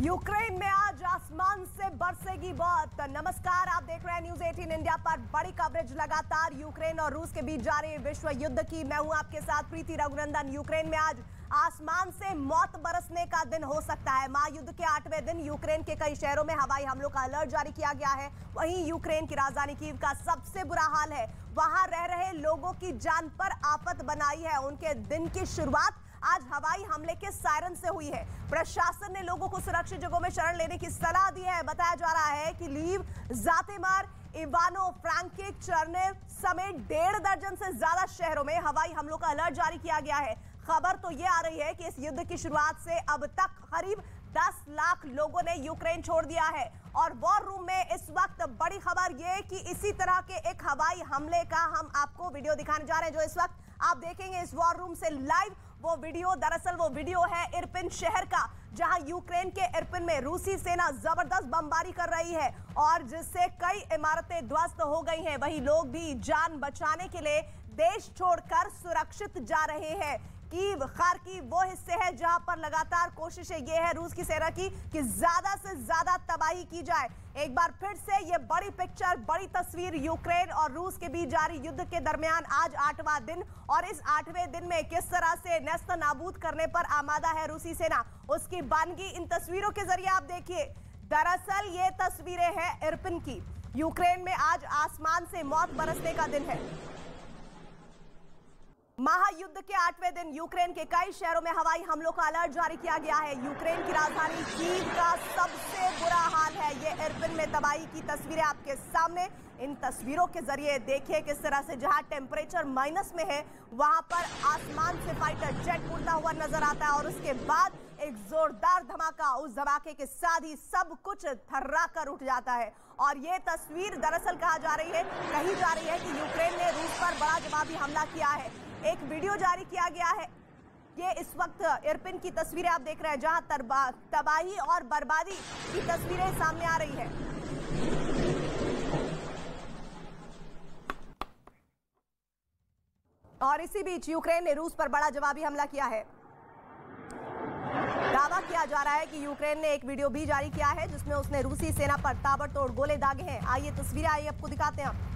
Ukraine में आज आसमान से बरसेगी मौत। नमस्कार, आप देख रहे हैं न्यूज 18 इंडिया पर बड़ी कवरेज लगातार यूक्रेन और रूस के बीच जारी विश्व युद्ध की। मैं हूं आपके साथ प्रीति रघुनंदन। यूक्रेन में आज आसमान से मौत बरसने का दिन हो सकता है। महायुद्ध के 8वें दिन यूक्रेन के कई शहरों में हवाई हमलों का अलर्ट जारी किया गया है। वहीं यूक्रेन की राजधानी कीव का सबसे बुरा हाल है। वहां रह रहे लोगों की जान पर आफत बनाई है। उनके दिन की शुरुआत आज हवाई हमले के सायरन से हुई है। प्रशासन ने लोगों को सुरक्षित जगहों में शरण लेने की सलाह दी है। बताया जा रहा है कि लीव, जातेमार, इवानो फ्रैंकिव, चर्नेव समेत 1.5 दर्जन से ज्यादा शहरों में हवाई हमलों का अलर्ट जारी किया गया है। खबर तो ये आ रही है कि इस युद्ध की शुरुआत से अब तक करीब 10 लाख लोगों ने यूक्रेन छोड़ दिया है। और वॉर रूम में इस वक्त बड़ी खबर ये कि इसी तरह के एक हवाई हमले का हम आपको वीडियो दिखाने जा रहे हैं, जो इस वक्त आप देखेंगे इस वॉर रूम से लाइव। वो वीडियो है इरपिन शहर का, जहां यूक्रेन के इरपिन में रूसी सेना जबरदस्त बमबारी कर रही है और जिससे कई इमारतें ध्वस्त हो गई हैं। वहीं लोग भी जान बचाने के लिए देश छोड़कर सुरक्षित जा रहे हैं। कीव, खार्किव वो हिस्से हैं जहां पर लगातार कोशिशें ये है रूस की सेना की कि ज्यादा से ज्यादा तबाही की जाए। एक बार फिर से ये बड़ी पिक्चर, बड़ी तस्वीर यूक्रेन और रूस के बीच जारी युद्ध के दरमियान आज 8वां दिन, और इस 8वें दिन में किस तरह से नेस्त नाबूद करने पर आमादा है रूसी सेना, उसकी बानगी इन तस्वीरों के जरिए आप देखिए। दरअसल ये तस्वीरें हैं इरपिन की। यूक्रेन में आज आसमान से मौत बरसने का दिन है। महायुद्ध के 8वें दिन यूक्रेन के कई शहरों में हवाई हमलों का अलर्ट जारी किया गया है। यूक्रेन की राजधानी कीव का सबसे बुरा हाल है। ये इरपिन में तबाही की तस्वीरें आपके सामने। इन तस्वीरों के जरिए देखिए किस तरह से जहां टेम्परेचर माइनस में है वहां पर आसमान से फाइटर जेट उड़ता हुआ नजर आता है और उसके बाद एक जोरदार धमाका। उस धमाके के साथ ही सब कुछ थर्रा कर उठ जाता है। और ये तस्वीर दरअसल कही जा रही है कि यूक्रेन ने रूस पर बड़ा जवाबी हमला किया है। एक वीडियो जारी किया गया है। ये इस वक्त इरपिन की तस्वीरें आप देख रहे हैं, जहां तबाही और बर्बादी की तस्वीरें सामने आ रही है। और इसी बीच यूक्रेन ने रूस पर बड़ा जवाबी हमला किया है। दावा किया जा रहा है कि यूक्रेन ने एक वीडियो भी जारी किया है जिसमें उसने रूसी सेना पर ताबड़तोड़ गोले दागे हैं। आइए तस्वीरें आपको दिखाते हैं।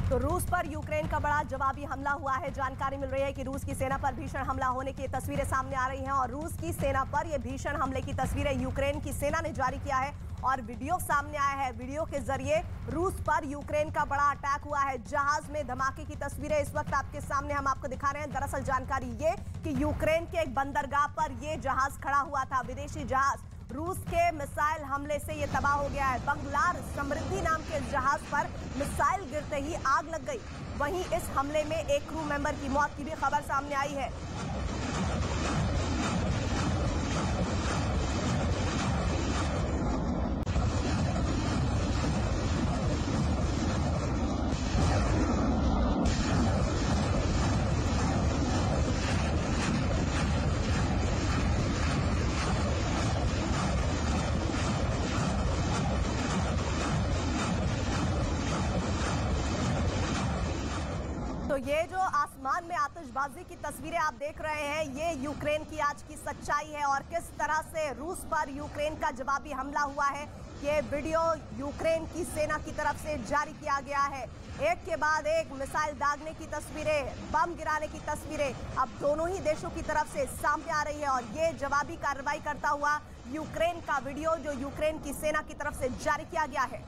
तो रूस पर यूक्रेन का बड़ा जवाबी हमला हुआ है। जानकारी मिल रही है कि रूस की सेना पर भीषण हमला होने की तस्वीरें सामने आ रही हैं और रूस की सेना पर यह भीषण हमले की तस्वीरें यूक्रेन की सेना ने जारी किया है और वीडियो सामने आया है। वीडियो के जरिए रूस पर यूक्रेन का बड़ा अटैक हुआ है। जहाज में धमाके की तस्वीरें इस वक्त आपके सामने हम आपको दिखा रहे हैं। दरअसल जानकारी ये कि यूक्रेन के एक बंदरगाह पर यह जहाज खड़ा हुआ था, विदेशी जहाज। रूस के मिसाइल हमले से ये तबाह हो गया है। बंगलार समृद्धि नाम के जहाज पर मिसाइल गिरते ही आग लग गई। वहीं इस हमले में एक क्रू मेंबर की मौत की भी खबर सामने आई है। तो ये जो आसमान में आतिशबाजी की तस्वीरें आप देख रहे हैं, ये यूक्रेन की आज की सच्चाई है और किस तरह से रूस पर यूक्रेन का जवाबी हमला हुआ है। ये वीडियो यूक्रेन की सेना की तरफ से जारी किया गया है। एक के बाद एक मिसाइल दागने की तस्वीरें, बम गिराने की तस्वीरें अब दोनों ही देशों की तरफ से सामने आ रही है और ये जवाबी कार्रवाई करता हुआ यूक्रेन का वीडियो जो यूक्रेन की सेना की तरफ से जारी किया गया है।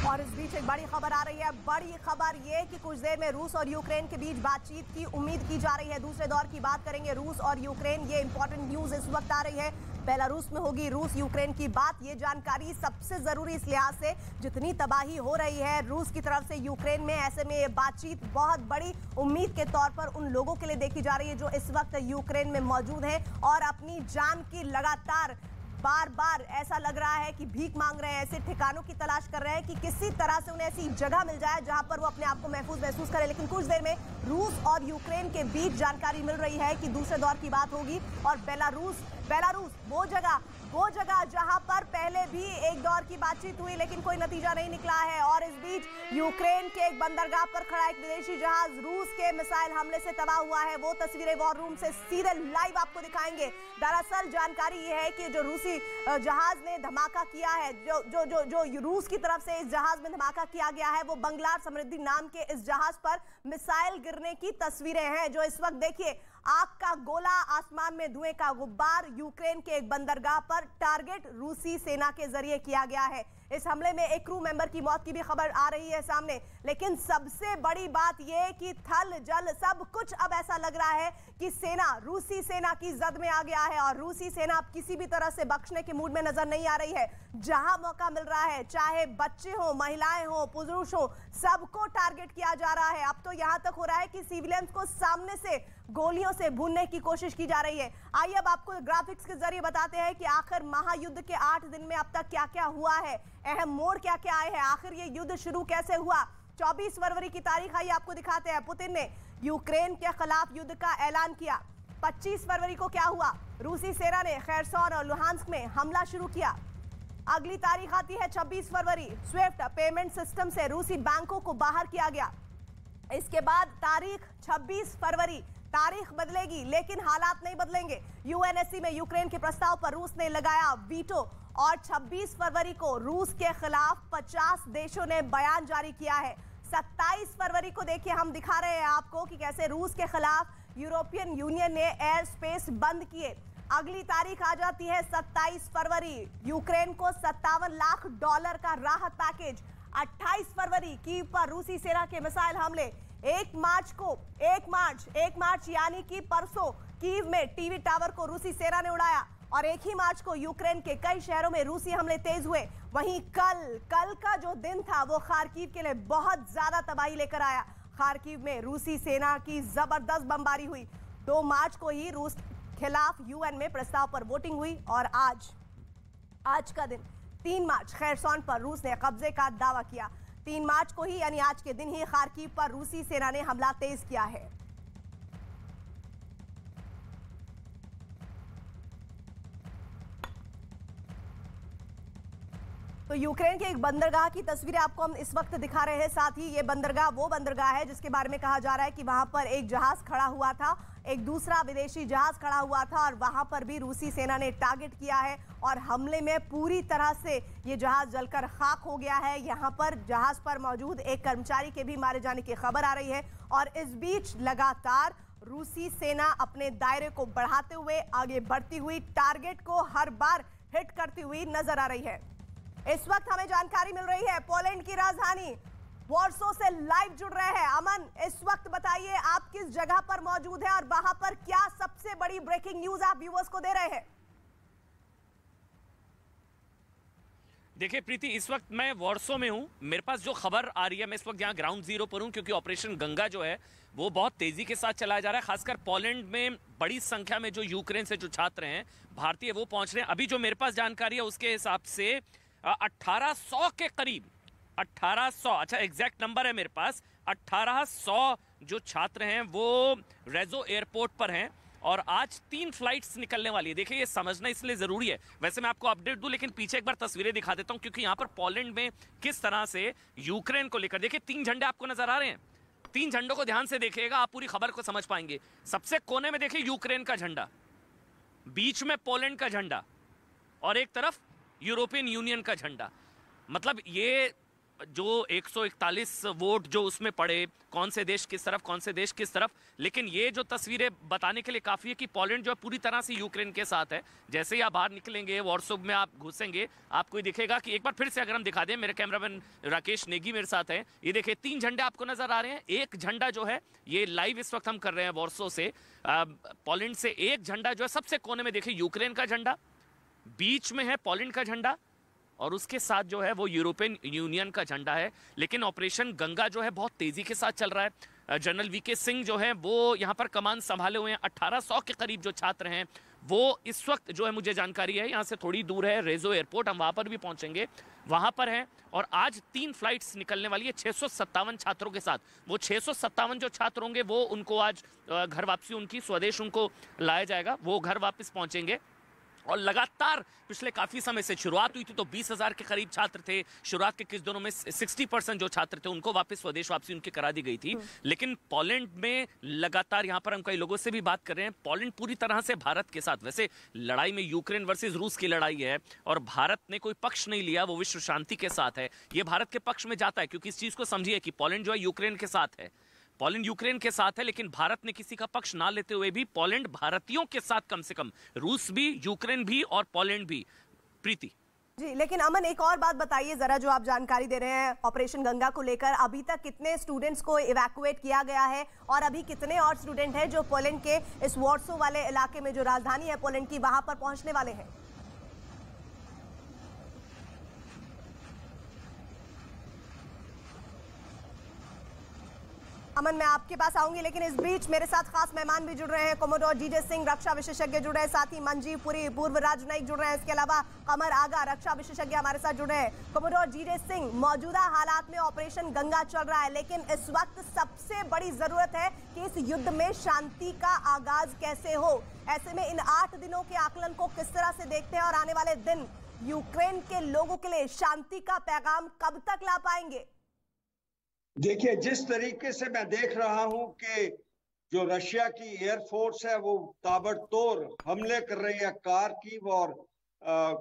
और इस बीच एक बड़ी खबर आ रही है। बड़ी खबर ये कि कुछ देर में रूस और यूक्रेन के बीच बातचीत की उम्मीद की जा रही है। दूसरे दौर की बात करेंगे रूस और यूक्रेन, ये इंपॉर्टेंट न्यूज इस वक्त आ रही है। बेलारूस में होगी रूस यूक्रेन की बात। ये जानकारी सबसे जरूरी इस लिहाज से जितनी तबाही हो रही है रूस की तरफ से यूक्रेन में, ऐसे में ये बातचीत बहुत बड़ी उम्मीद के तौर पर उन लोगों के लिए देखी जा रही है जो इस वक्त यूक्रेन में मौजूद हैं और अपनी जान की लगातार बार बार ऐसा लग रहा है कि भीख मांग रहे हैं, ऐसे ठिकानों की तलाश कर रहे हैं कि किसी तरह से उन्हें ऐसी जगह मिल जाए जहां पर वो अपने आप को महसूस करें। लेकिन कुछ देर में रूस और यूक्रेन के बीच जानकारी मिल रही है कि दूसरे दौर की बात होगी और बेलारूस वो जगह जहां पर पहले भी एक दौर की बातचीत हुई लेकिन कोई नतीजा नहीं निकला है। और इस बीच यूक्रेन के एक बंदरगाह पर खड़ा एक विदेशी जहाज रूस के मिसाइल हमले से तबाह हुआ है। वो तस्वीरें वॉर रूम से सीधे लाइव आपको दिखाएंगे। दरअसल जानकारी ये है कि जो रूसी जहाज ने धमाका किया है, जो रूस की तरफ से इस जहाज में धमाका किया गया है, वो बंगलार समृद्धि नाम के इस जहाज पर मिसाइल गिरने की तस्वीरें हैं जो इस वक्त देखिए आग का गोला, आसमान में धुएं का गुब्बार, यूक्रेन के एक बंदरगाह पर टारगेट रूसी सेना के जरिए किया गया है। इस हमले में एक क्रू मेंबर की मौत की भी खबर आ रही है सामने। लेकिन सबसे बड़ी बात यह कि थल जल सब कुछ अब ऐसा लग रहा है कि रूसी सेना की जद में आ गया है और रूसी सेना अब किसी भी तरह से बख्शने के मूड में नजर नहीं आ रही है। जहां मौका मिल रहा है, चाहे बच्चे हो, महिलाएं हो, पुरुष हो, सबको टारगेट किया जा रहा है। अब तो यहां तक हो रहा है कि सिविलियंस को सामने से गोलियों से भूनने की कोशिश की जा रही है। आइए अब आपको ग्राफिक्स के जरिए बताते हैं कि आखिर महायुद्ध के 8 दिन में अब तक क्या क्या हुआ है, अहम मोड़ क्या क्या आए हैं, आखिर ये युद्ध शुरू कैसे हुआ। 24 फरवरी की तारीख आइए आपको दिखाते हैं। पुतिन ने यूक्रेन के खिलाफ युद्ध का ऐलान किया। 25 फरवरी को क्या हुआ, रूसी सेना ने खैरसोन और लुहांस्क में हमला शुरू किया। अगली तारीख आती है 26 फरवरी, स्विफ्ट पेमेंट सिस्टम से रूसी बैंकों को बाहर किया गया। इसके बाद तारीख 26 फरवरी, तारीख बदलेगी लेकिन हालात नहीं बदलेंगे। यूएनएससी में यूक्रेन के प्रस्ताव पर रूस ने लगाया वीटो और 26 फरवरी को रूस के खिलाफ 50 देशों ने बयान जारी किया है। 27 फरवरी को देखिए हम दिखा रहे हैं आपको कि कैसे रूस के खिलाफ यूरोपियन यूनियन ने एयर स्पेस बंद किए। अगली तारीख आ जाती है 27 फरवरी, यूक्रेन को $57 लाख का राहत पैकेज। 28 फरवरी कीव पर रूसी सेना के मिसाइल हमले। 1 मार्च यानी कि परसों कीव में टीवी टावर को रूसी सेना ने उड़ाया और 1 ही मार्च को यूक्रेन के कई शहरों में रूसी हमले तेज हुए। वहीं कल का जो दिन था वो खार्किव के लिए बहुत ज्यादा तबाही लेकर आया। खार्किव में रूसी सेना की जबरदस्त बमबारी हुई। 2 मार्च को ही रूस खिलाफ यूएन में प्रस्ताव पर वोटिंग हुई और आज का दिन 3 मार्च खैरसोन पर रूस ने कब्जे का दावा किया। 3 मार्च को ही यानी आज के दिन ही खार्किव पर रूसी सेना ने हमला तेज किया है। तो यूक्रेन के एक बंदरगाह की तस्वीरें आपको हम इस वक्त दिखा रहे हैं। साथ ही ये बंदरगाह वो बंदरगाह है जिसके बारे में कहा जा रहा है कि वहां पर एक जहाज खड़ा हुआ था, एक दूसरा विदेशी जहाज खड़ा हुआ था और वहां पर भी रूसी सेना ने टारगेट किया है और हमले में पूरी तरह से ये जहाज जलकर खाक हो गया है। यहाँ पर जहाज पर मौजूद एक कर्मचारी के भी मारे जाने की खबर आ रही है और इस बीच लगातार रूसी सेना अपने दायरे को बढ़ाते हुए आगे बढ़ती हुई टारगेट को हर बार हिट करती हुई नजर आ रही है। इस वक्त हमें जानकारी मिल रही है पोलैंड की राजधानी वॉर्सो से लाइव जुड़ रहे हैं अमन। इस वक्त बताइए आप किस जगह पर मौजूद हैं और वहां पर क्या सबसे बड़ी ब्रेकिंग न्यूज आप व्यूअर्स को दे रहे हैं। देखिए प्रीति, इस वक्त मैं वॉर्सो में हूं। मेरे पास जो खबर आ रही है, मैं इस वक्त यहाँ ग्राउंड जीरो पर हूं क्योंकि ऑपरेशन गंगा जो है वो बहुत तेजी के साथ चलाया जा रहा है। खासकर पोलैंड में बड़ी संख्या में जो यूक्रेन से जो छात्र हैं भारतीय वो पहुंच रहे हैं। अभी जो मेरे पास जानकारी है उसके हिसाब से 1800 के करीब 1800, अच्छा एग्जैक्ट नंबर है मेरे पास, 1800 जो छात्र हैं वो रेजो एयरपोर्ट पर हैं और आज 3 फ्लाइट्स निकलने वाली है। देखिए ये समझना इसलिए जरूरी है, वैसे मैं आपको अपडेट दूं लेकिन पीछे एक बार तस्वीरें दिखा देता हूं क्योंकि यहाँ पर पोलैंड में किस तरह से यूक्रेन को लेकर, देखिए 3 झंडे आपको नजर आ रहे हैं। 3 झंडों को ध्यान से देखिएगा, आप पूरी खबर को समझ पाएंगे। सबसे कोने में देखिए यूक्रेन का झंडा, बीच में पोलैंड का झंडा और एक तरफ यूरोपियन यूनियन का झंडा। मतलब ये जो 141 वोट जो उसमें पड़े, कौन से देश किस तरफ, कौन से देश किस तरफ, लेकिन ये जो तस्वीरें बताने के लिए काफ़ी है कि पोलैंड जो है पूरी तरह से यूक्रेन के साथ है। जैसे ही आप बाहर निकलेंगे, वॉर्सो में आप घुसेंगे, आपको दिखेगा कि एक बार फिर से अगर हम दिखा दें, मेरे कैमरामैन राकेश नेगी मेरे साथ है, ये देखिए 3 झंडे आपको नजर आ रहे हैं। एक झंडा जो है ये लाइव इस वक्त हम कर रहे हैं वॉर्सो से, पोलैंड से। एक झंडा जो है सबसे कोने में देखिए यूक्रेन का झंडा, बीच में है पोलैंड का झंडा और उसके साथ जो है वो यूरोपियन यूनियन का झंडा है। लेकिन ऑपरेशन गंगा जो है बहुत तेजी के साथ चल रहा है। जनरल वीके सिंह जो है वो यहाँ पर कमान संभाले हुए हैं। 1800 के करीब जो छात्र हैं वो इस वक्त जो है, मुझे जानकारी है, यहाँ से थोड़ी दूर है रेजो एयरपोर्ट, हम वहाँ पर भी पहुँचेंगे, वहाँ पर हैं। और आज 3 फ्लाइट्स निकलने वाली है 657 छात्रों के साथ। वो 657 जो छात्र होंगे वो उनको आज घर वापसी, उनकी स्वदेश उनको लाया जाएगा, वो घर वापस पहुँचेंगे। और लगातार पिछले काफी समय से शुरुआत हुई थी तो 20,000 के करीब छात्र थे। शुरुआत के कुछ दिनों में 60% जो छात्र थे उनको वापस स्वदेश वापसी उनकी करा दी गई थी। लेकिन पोलैंड में लगातार, यहाँ पर हम कई लोगों से भी बात कर रहे हैं, पोलैंड पूरी तरह से भारत के साथ, वैसे लड़ाई में यूक्रेन वर्सेस रूस की लड़ाई है और भारत ने कोई पक्ष नहीं लिया, वो विश्व शांति के साथ है। ये भारत के पक्ष में जाता है क्योंकि इस चीज को समझिए कि पोलैंड जो है यूक्रेन के साथ है, पोलैंड यूक्रेन के साथ है, लेकिन भारत ने किसी का पक्ष ना लेते हुए भी पोलैंड भारतीयों के साथ, कम से कम रूस भी, यूक्रेन भी और पोलैंड भी। प्रीति जी, लेकिन अमन एक और बात बताइए जरा, जो आप जानकारी दे रहे हैं ऑपरेशन गंगा को लेकर, अभी तक कितने स्टूडेंट्स को इवैक्यूएट किया गया है और अभी कितने और स्टूडेंट हैं जो पोलैंड के इस वॉर्सो वाले इलाके में, जो राजधानी है पोलैंड की, वहां पर पहुंचने वाले हैं? अमन, मैं आपके पास आऊंगी, लेकिन इस बीच मेरे साथ खास मेहमान भी जुड़ रहे हैं। कोमोडोर जीजे सिंह, रक्षा विशेषज्ञ जुड़ रहे हैं, साथ ही मंजीव पुरी, पूर्व राजनयिक जुड़ रहे हैं। इसके अलावा कमर आगा, रक्षा विशेषज्ञ हमारे साथ जुड़ रहे हैं। कोमोडोर जीजे सिंह, मौजूदा हालात में ऑपरेशन गंगा चल रहा है, लेकिन इस वक्त सबसे बड़ी जरूरत है कि इस युद्ध में शांति का आगाज कैसे हो। ऐसे में इन 8 दिनों के आकलन को किस तरह से देखते हैं और आने वाले दिन यूक्रेन के लोगों के लिए शांति का पैगाम कब तक ला पाएंगे? देखिए, जिस तरीके से मैं देख रहा हूं कि जो रशिया की एयरफोर्स है वो ताबड़तोड़ हमले कर रही है खार्किव और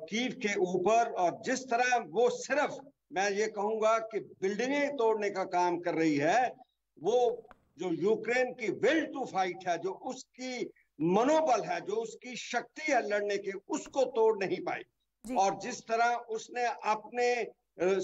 कीव के ऊपर, और जिस तरह वो सिर्फ, मैं ये कहूंगा कि बिल्डिंगें तोड़ने का काम कर रही है, वो जो यूक्रेन की विल टू फाइट है, जो उसकी मनोबल है, जो उसकी शक्ति है लड़ने की, उसको तोड़ नहीं पाई। और जिस तरह उसने अपने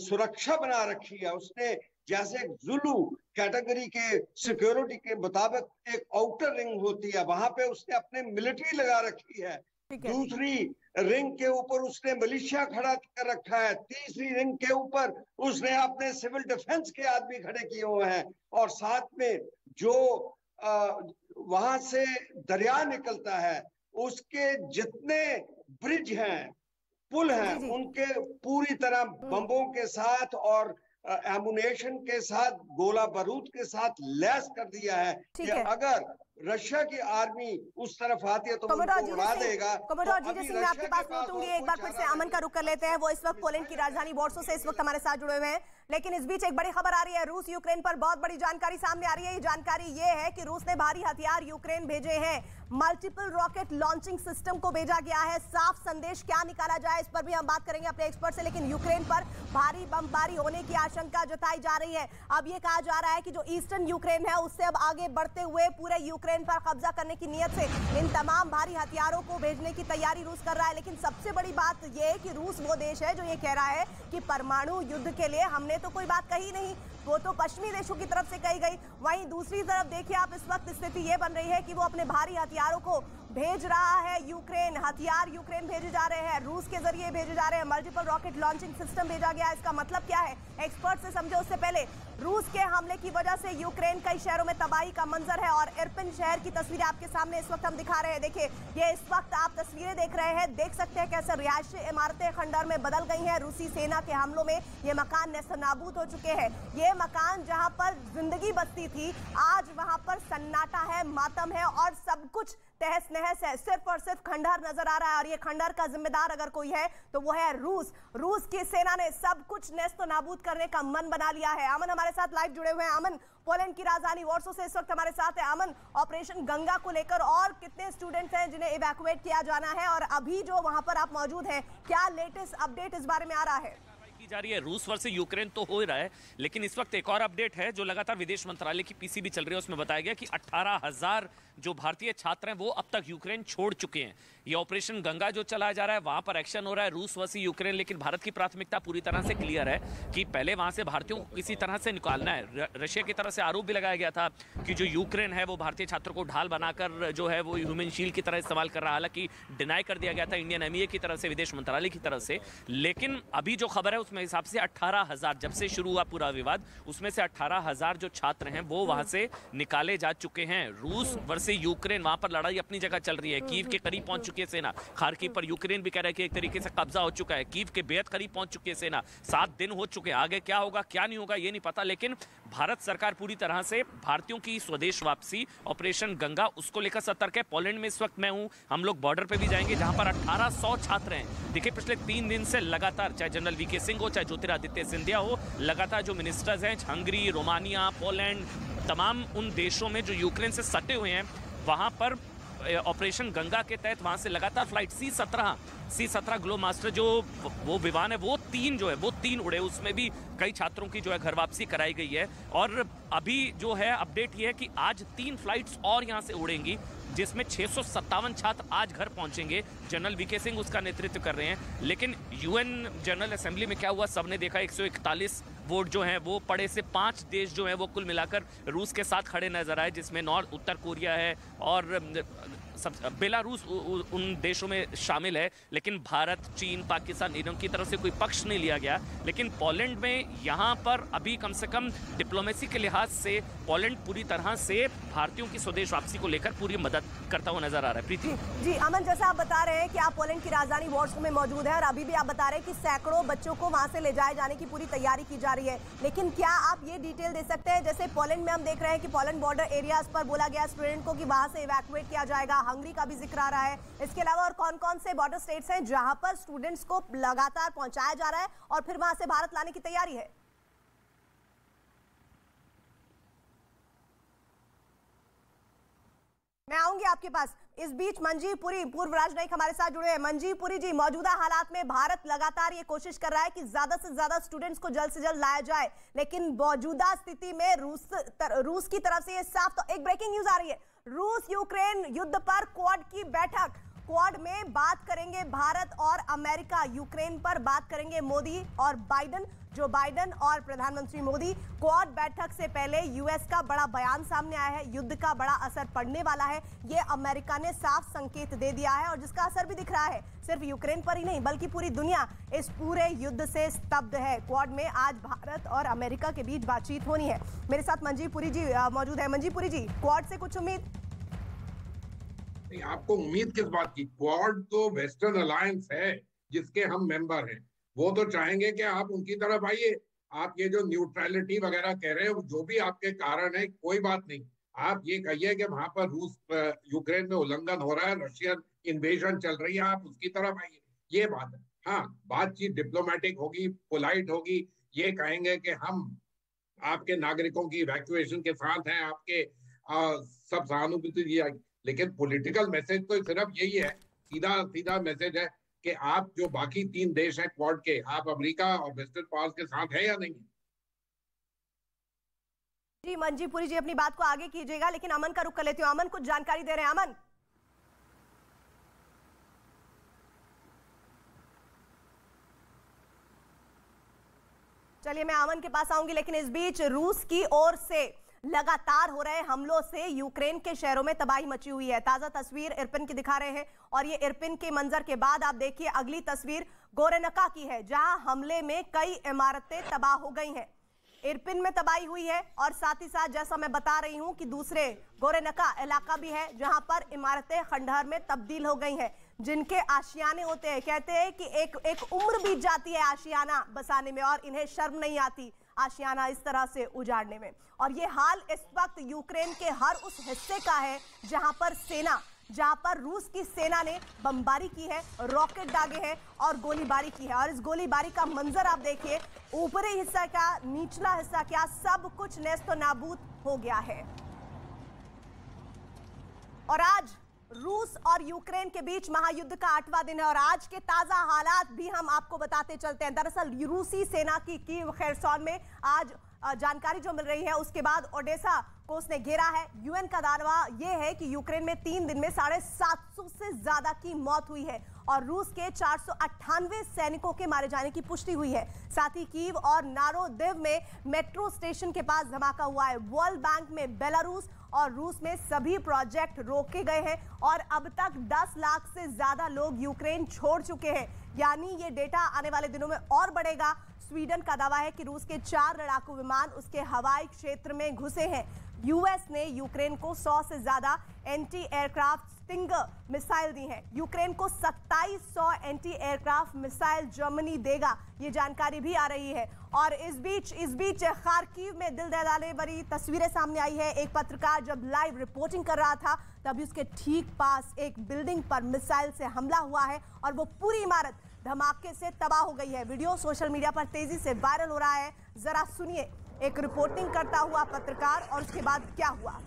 सुरक्षा बना रखी है, उसने जैसे जुलू कैटेगरी के सिक्योरिटी के मुताबिक एक आउटर रिंग होती है, वहां पे उसने अपने मिलिट्री लगा रखी है। दूसरी रिंग के ऊपर उसने मिलिशिया खड़ा कर रखा है। तीसरी रिंग के ऊपर उसने अपने सिविल डिफेंस के आदमी खड़े किए हुए हैं। और साथ में जो वहां से दरिया निकलता है, उसके जितने ब्रिज हैं, पुल हैं, उनके पूरी तरह बम्बों के साथ और एमुनेशन के साथ, गोला बारूद के साथ लैस कर दिया है कि अगर रशिया की आर्मी उस तरफ आती है तो उनको उड़ा देगा। कोमोडोर जीजे सिंह, मैं आपके पास लौटूंगी, एक बार फिर से अमन का रुख कर लेते हैं। वो इस वक्त पोलैंड की राजधानी वॉर्सो से इस वक्त हमारे साथ जुड़े हुए हैं, लेकिन इस बीच एक बड़ी खबर आ रही है। रूस यूक्रेन पर बहुत बड़ी जानकारी सामने आ रही है। ये जानकारी ये है कि रूस ने भारी हथियार यूक्रेन भेजे हैं, मल्टीपल रॉकेट लॉन्चिंग सिस्टम को भेजा गया है। साफ संदेश क्या निकाला जाए, इस पर भी हम बात करेंगे अपने एक्सपर्ट से, लेकिन यूक्रेन पर भारी बमबारी होने की आशंका जताई जा रही है। अब ये कहा जा रहा है कि जो ईस्टर्न यूक्रेन है उससे अब आगे बढ़ते हुए पूरे यूक्रेन पर कब्जा करने की नीयत से इन तमाम भारी हथियारों को भेजने की तैयारी रूस कर रहा है। लेकिन सबसे बड़ी बात यह है कि रूस वो देश है जो ये कह रहा है कि परमाणु युद्ध के लिए हमने तो कोई बात कही नहीं, वो तो पश्चिमी देशों की तरफ से कही गई। वहीं दूसरी तरफ देखिए आप, इस वक्त स्थिति ये बन रही है कि वो अपने भारी हथियारों को भेज रहा है यूक्रेन, हथियार यूक्रेन भेजे जा रहे हैं, रूस के जरिए भेजे जा रहे हैं, मल्टीपल रॉकेट लॉन्चिंग सिस्टम भेजा गया है। इसका मतलब क्या है, एक्सपर्ट से समझे उससे पहले, रूस के हमले की वजह से यूक्रेन कई शहरों में तबाही का मंजर है और इरपिन शहर की तस्वीरें आपके सामने इस वक्त हम दिखा रहे हैं। देखिए, ये इस वक्त आप तस्वीरें देख रहे हैं, देख सकते हैं कैसे रिहायशी इमारतें खंडर में बदल गई हैं। रूसी सेना के हमलों में ये मकान नेस्तनाबूद हो चुके हैं। ये मकान जहां पर जिंदगी बसती थी, आज वहां पर सन्नाटा है, मातम है और सब कुछ तहस नहस है, सिर्फ और सिर्फ खंडहर नजर आ रहा है। और ये खंडहर का जिम्मेदार अगर कोई है तो वो है रूस। रूस की सेना ने सब कुछ नेस्तो नाबूद करने का मन बना लिया है। अमन हमारे साथ लाइव जुड़े हुए हैं। अमन, पोलैंड की राजधानी वॉर्सो से इस वक्त हमारे साथ है। अमन, ऑपरेशन गंगा को लेकर और कितने स्टूडेंट्स हैं जिन्हें इवैक्यूएट किया जाना है, और अभी जो वहां पर आप मौजूद हैं, क्या लेटेस्ट अपडेट इस बारे में आ रहा है? जा रही है रूस वर्सेस यूक्रेन तो हो ही रहा है, लेकिन इस वक्त एक और अपडेट है जो लगातार विदेश मंत्रालय की पीसीबी चल रही है, उसमें बताया गया कि 18,000 जो भारतीय छात्र हैं वो अब तक यूक्रेन छोड़ चुके हैं। ये ऑपरेशन गंगा जो चलाया जा रहा है, वहां पर एक्शन हो रहा है रूस वर्सेस यूक्रेन, लेकिन भारत की प्राथमिकता पूरी तरह से क्लियर है कि पहले वहां से भारतीयों को किसी तरह से निकालना है। रशिया की तरफ से आरोप भी लगाया गया था कि जो यूक्रेन है वो भारतीय छात्रों को ढाल बनाकर जो है वो ह्यूमन शील्ड की तरह इस्तेमाल कर रहा है। हालांकि डिनाई कर दिया गया था इंडियन एमईए की तरफ से, विदेश मंत्रालय की तरफ से, लेकिन अभी जो खबर है उसमें हिसाब से 18,000, जब से शुरू हुआ पूरा विवाद, उसमें से 18,000 जो छात्र हैं वो वहां से निकाले जा चुके हैं। रूस वर्सेस यूक्रेन, वहां पर लड़ाई अपनी जगह चल रही है। कीव के करीब पहुंच चुकी है सेना, खार्किव पर यूक्रेन भी कह रहा है कि एक तरीके से कब्जा हो चुका है। कीव के बेहद करीब पहुंच चुकी है सेना, 7 दिन हो चुके हैं। आगे क्या होगा क्या नहीं होगा ये नहीं पता, लेकिन भारत सरकार पूरी तरह से भारतीयों की स्वदेश वापसी, ऑपरेशन गंगा, उसको लेकर सतर्क है। पोलैंड में इस वक्त मैं हूं, हम लोग बॉर्डर पे भी जाएंगे जहां पर 1800 छात्र हैं। देखिए पिछले 3 दिन से लगातार, चाहे जनरल वीके सिंह हो, चाहे ज्योतिरादित्य सिंधिया हो, लगातार जो मिनिस्टर्स हैं हंगरी, रोमानिया, पोलैंड, तमाम उन देशों में जो यूक्रेन से सटे हुए हैं, वहां पर ऑपरेशन गंगा के तहत वहां से लगातार फ्लाइट C-17 ग्लो मास्टर जो वो विमान है, वो 3 उड़े, उसमें भी कई छात्रों की जो है घर वापसी कराई गई है। और अभी जो है अपडेट ये है कि आज 3 फ्लाइट्स और यहां से उड़ेंगी, जिसमें 657 छात्र आज घर पहुंचेंगे। जनरल वीके सिंह उसका नेतृत्व कर रहे हैं। लेकिन यूएन जनरल असेंबली में क्या हुआ, सबने देखा, 141 वोट जो हैं वो पड़े से 5 देश जो हैं वो कुल मिलाकर रूस के साथ खड़े नजर आए, जिसमें उत्तर कोरिया है और बेलारूस उन देशों में शामिल है। लेकिन भारत, चीन, पाकिस्तान, इनकी तरफ से कोई पक्ष नहीं लिया गया। लेकिन पोलैंड में यहाँ पर अभी कम से कम डिप्लोमेसी के लिहाज से पोलैंड पूरी तरह से भारतीयों की स्वदेश वापसी को लेकर पूरी मदद करता हुआ नजर आ रहा है। प्रीति जी अमन, जैसा आप बता रहे हैं कि आप पोलैंड की राजधानी वॉर्सो में मौजूद है और अभी भी आप बता रहे हैं कि सैकड़ों बच्चों को वहां से ले जाए जाने की पूरी तैयारी की जा रही है, लेकिन क्या आप ये डिटेल दे सकते हैं, जैसे पोलैंड में हम देख रहे हैं कि पोलैंड बॉर्डर एरियाज पर बोला गया स्टूडेंट को कि वहां से इवैक्यूएट किया जाएगा, हंगरी का भी जिक्र आ रहा है, इसके अलावा और कौन कौन से बॉर्डर स्टेट्स हैं जहां पर स्टूडेंट्स को लगातार पहुंचाया जा रहा है और फिर वहां से भारत लाने की तैयारी है? मैं आऊंगी आपके पास। इस बीच मंजीव पुरी, पूर्व राजनयिक, हमारे साथ जुड़े हैं। मंजीव पुरी जी, मौजूदा हालात में भारत लगातार ये कोशिश कर रहा है कि ज्यादा से ज्यादा स्टूडेंट्स को जल्द से जल्द लाया जाए, लेकिन मौजूदा स्थिति में रूस की तरफ से ये साफ, तो एक ब्रेकिंग न्यूज आ रही है, रूस यूक्रेन युद्ध पर क्वाड की बैठक। क्वाड में बात करेंगे भारत और अमेरिका, यूक्रेन पर बात करेंगे मोदी और बाइडन, जो बाइडन और प्रधानमंत्री मोदी। क्वाड बैठक से पहले यूएस का बड़ा बयान सामने आया है, युद्ध का बड़ा असर पड़ने वाला है, ये अमेरिका ने साफ संकेत दे दिया है और जिसका असर भी दिख रहा है। सिर्फ यूक्रेन पर ही नहीं बल्कि पूरी दुनिया इस पूरे युद्ध से स्तब्ध है। क्वाड में आज भारत और अमेरिका के बीच बातचीत होनी है। मेरे साथ मंजीव पुरी जी मौजूद है। मंजीव पुरी जी, क्वाड से कुछ उम्मीद? आपको उम्मीद किस बात की? क्वाड तो वेस्टर्न अलायंस है जिसके हम मेंबर हैं, वो तो चाहेंगे कि आप उनकी तरफ आइए। आप ये जो न्यूट्रलिटी वगैरह कह रहे हैं, जो भी आपके कारण है, कोई बात नहीं, आप ये कहिए कि वहां पर रूस यूक्रेन में उल्लंघन हो रहा है, रशियन इन्वेजन चल रही है, आप उसकी तरफ आइए, ये बात है। हाँ, बातचीत डिप्लोमेटिक होगी, पोलाइट होगी, ये कहेंगे कि हम आपके नागरिकों की इवैक्यूएशन के साथ हैं, आपके सब सहानुभूति दी जाएगी, लेकिन पॉलिटिकल मैसेज तो सिर्फ यही है, सीधा सीधा मैसेज है कि आप जो बाकी 3 देश हैं क्वाड के, आप अमेरिका और वेस्टर्न पावर्स के साथ है या नहीं। जी मंजीव पुरी जी, अपनी बात को आगे कीजिएगा, लेकिन अमन का रुख कर लेती हूँ। अमन कुछ जानकारी दे रहे हैं। अमन, चलिए मैं अमन के पास आऊंगी, लेकिन इस बीच रूस की ओर से लगातार हो रहे हमलों से यूक्रेन के शहरों में तबाही मची हुई है। ताजा तस्वीर इरपिन की दिखा रहे हैं और ये इरपिन के मंजर के बाद आप देखिए अगली तस्वीर गोरेनका की है, जहां हमले में कई इमारतें तबाह हो गई हैं। इरपिन में तबाही हुई है और साथ ही साथ जैसा मैं बता रही हूं कि दूसरे गोरेनका इलाका भी है जहां पर इमारतें खंडहर में तब्दील हो गई हैं, जिनके आशियाने होते हैं। कहते हैं कि एक उम्र बीत जाती है आशियाना बसाने में और इन्हें शर्म नहीं आती आशियाना इस तरह से उजाड़ने में। और ये हाल इस वक्त यूक्रेन के हर उस हिस्से का है जहां पर रूस की सेना ने बमबारी की है, रॉकेट दागे हैं और गोलीबारी की है। और इस गोलीबारी का मंजर आप देखिए, ऊपरी हिस्सा क्या, निचला हिस्सा क्या, सब कुछ नेस्तो नाबूद हो गया है। और आज रूस और यूक्रेन के बीच महायुद्ध का 8वां दिन है और आज के ताजा हालात भी हम आपको बताते चलते हैं। दरअसल रूसी सेना की कीव खेरसॉन में आज जानकारी जो मिल रही है उसके बाद ओडेसा को उसने घेरा है। यूएन का दावा यह है कि यूक्रेन में 3 दिन में 750 से ज्यादा की मौत हुई है और रूस के 498 सैनिकों के मारे जाने की पुष्टि हुई है। साथ ही कीव और नारोदेव में मेट्रो स्टेशन के पास धमाका हुआ है। वर्ल्ड बैंक में बेलारूस और रूस में सभी प्रोजेक्ट रोके गए हैं और अब तक 10 लाख से ज्यादा लोग यूक्रेन छोड़ चुके हैं, यानी ये डेटा आने वाले दिनों में और बढ़ेगा। स्वीडन का दावा है कि रूस के 4 लड़ाकू विमान उसके हवाई क्षेत्र में घुसे हैं। यूएस ने यूक्रेन को 100 से ज्यादा एंटी एयरक्राफ्ट स्टिंगर मिसाइल दी हैं। यूक्रेन को 2700 एंटी एयरक्राफ्ट मिसाइल जर्मनी देगा, ये जानकारी भी आ रही है। और इस बीच खार्किव में दिल दहलाने वाली तस्वीरें सामने आई है। एक पत्रकार जब लाइव रिपोर्टिंग कर रहा था तभी उसके ठीक पास एक बिल्डिंग पर मिसाइल से हमला हुआ है और वो पूरी इमारत धमाके से तबाह हो गई है। वीडियो सोशल मीडिया पर तेजी से वायरल हो रहा है। जरा सुनिए एक रिपोर्टिंग करता हुआ पत्रकार और उसके बाद क्या हुआ।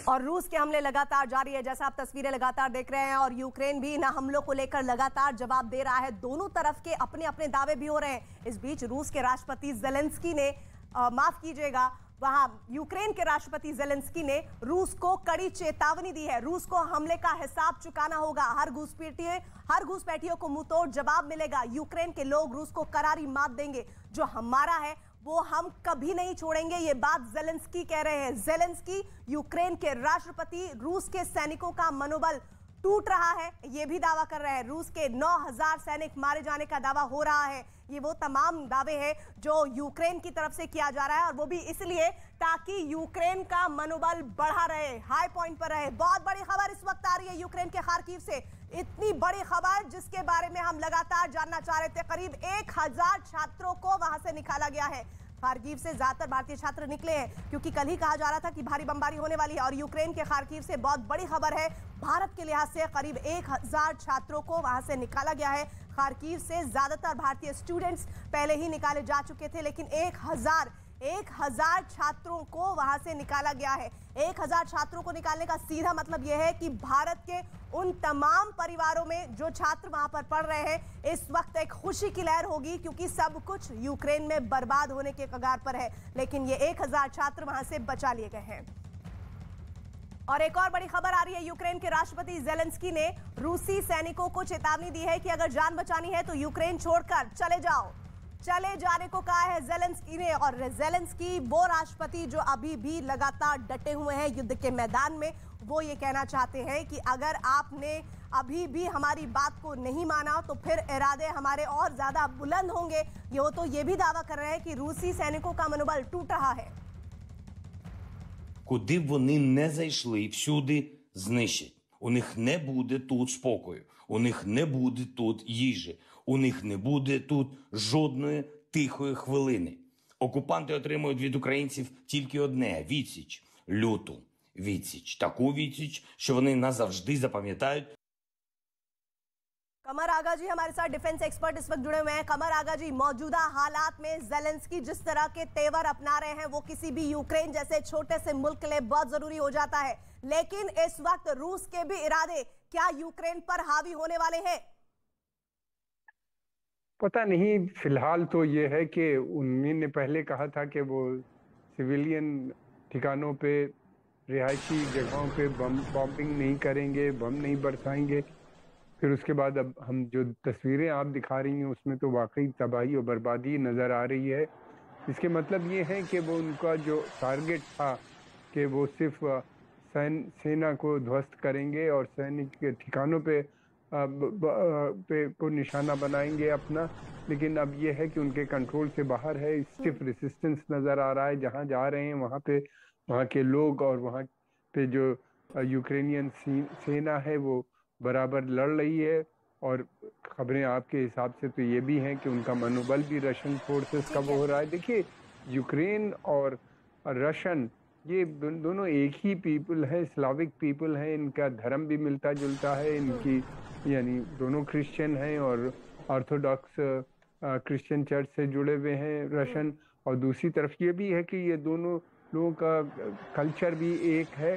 और रूस के हमले लगातार जारी है, जैसा आप तस्वीरें लगातार देख रहे हैं, और यूक्रेन भी इन हमलों को लेकर लगातार जवाब दे रहा है। दोनों तरफ के अपने अपने दावे भी हो रहे हैं। इस बीच रूस के राष्ट्रपति जेलेंस्की ने माफ कीजिएगा, वहां यूक्रेन के राष्ट्रपति जेलेंस्की ने रूस को कड़ी चेतावनी दी है। रूस को हमले का हिसाब चुकाना होगा। हर घुसपैठियों को मुंहतोड़ जवाब मिलेगा। यूक्रेन के लोग रूस को करारी मात देंगे। जो हमारा है वो हम कभी नहीं छोड़ेंगे, ये बात जेलेंस्की कह रहे हैं। जेलेंस्की यूक्रेन के राष्ट्रपति रूस के सैनिकों का मनोबल टूट रहा है, ये भी दावा कर रहे हैं। रूस के 9000 सैनिक मारे जाने का दावा हो रहा है। ये वो तमाम दावे हैं जो यूक्रेन की तरफ से किया जा रहा है और वो भी इसलिए ताकि यूक्रेन का मनोबल बढ़ा रहे, हाई पॉइंट पर रहे। बहुत बड़ी खबर इस वक्त आ रही है यूक्रेन के खार्किव से। इतनी बड़ी खबर जिसके बारे में हम लगातार जानना चाह रहे थे। करीब 1000 छात्रों को वहां से निकाला गया है। खार्किव से ज्यादातर भारतीय छात्र निकले हैं क्योंकि कल ही कहा जा रहा था कि भारी बमबारी होने वाली है। और यूक्रेन के खार्किव से बहुत बड़ी खबर है। भारत के लिहाज से करीब 1000 छात्रों को वहां से निकाला गया है। खार्किव से ज्यादातर भारतीय स्टूडेंट्स पहले ही निकाले जा चुके थे, लेकिन 1000 छात्रों को वहां से निकाला गया है। 1000 छात्रों को निकालने का सीधा मतलब यह है कि भारत के उन तमाम परिवारों में जो छात्र वहां पर पढ़ रहे हैं, इस वक्त एक खुशी की लहर होगी क्योंकि सब कुछ यूक्रेन में बर्बाद होने के कगार पर है। लेकिन ये 1000 छात्र वहां से बचा लिए गए हैं। और एक और बड़ी खबर आ रही है। यूक्रेन के राष्ट्रपति जेलेंस्की ने रूसी सैनिकों को चेतावनी दी है कि अगर जान बचानी है तो यूक्रेन छोड़कर चले जाओ। चले जाने को कहा है जेलेंस्की ने। और जेलेंस्की वो राष्ट्रपति जो अभी भी लगातार डटे हुए हैं युद्ध के मैदान में। वो ये कहना चाहते हैं कि अगर आपने अभी भी हमारी बात को नहीं माना तो फिर इरादे हमारे और ज्यादा बुलंद होंगे। ये भी दावा कर रहे हैं कि रूसी सैनिकों का मनोबल टूट रहा है। Куди б вони не зайшли, всюди знищать. У них не буде тут спокою, у них не буде тут їжі, у них не буде тут жодної тихої хвилини. Окупанти отримують від українців тільки одне – відсіч, люту відсіч. Таку відсіч, що вони назавжди запам'ятають. कमर आगा जी हमारे साथ डिफेंस एक्सपर्ट इस वक्त जुड़े हुए हैं। कमर आगा जी, मौजूदा हालात में जेलेंस्की जिस तरह के तेवर अपना रहे हैं वो किसी भी यूक्रेन जैसे छोटे से मुल्क के लिए बहुत जरूरी हो जाता है, लेकिन इस वक्त रूस के भी इरादे क्या यूक्रेन पर हावी होने वाले हैं? पता नहीं। फिलहाल तो ये है कि उन्होंने पहले कहा था कि वो सिविलियन ठिकानों पे, रिहायशी जगहों पे बॉम्बिंग नहीं करेंगे, बम नहीं बरसाएंगे। फिर उसके बाद अब हम जो तस्वीरें आप दिखा रही हैं उसमें तो वाकई तबाही और बर्बादी नज़र आ रही है। इसके मतलब ये है कि वो उनका जो टारगेट था कि वो सिर्फ सेना को ध्वस्त करेंगे और सैनिक के ठिकानों पे को निशाना बनाएंगे अपना, लेकिन अब ये है कि उनके कंट्रोल से बाहर है। स्टिफ रेसिस्टेंस नज़र आ रहा है। जहाँ जा रहे हैं वहाँ पे वहाँ के लोग और वहाँ पे जो यूक्रेनियन सेना है वो बराबर लड़ रही है। और खबरें आपके हिसाब से तो ये भी हैं कि उनका मनोबल भी रशियन फोर्सेस का वो हो रहा है। देखिए, यूक्रेन और रशियन ये दोनों एक ही पीपल है, स्लाविक पीपल है, इनका धर्म भी मिलता जुलता है, इनकी यानी दोनों क्रिश्चियन हैं और ऑर्थोडॉक्स क्रिश्चियन चर्च से जुड़े हुए हैं रशियन। और दूसरी तरफ ये भी है कि ये दोनों लोगों का कल्चर भी एक है।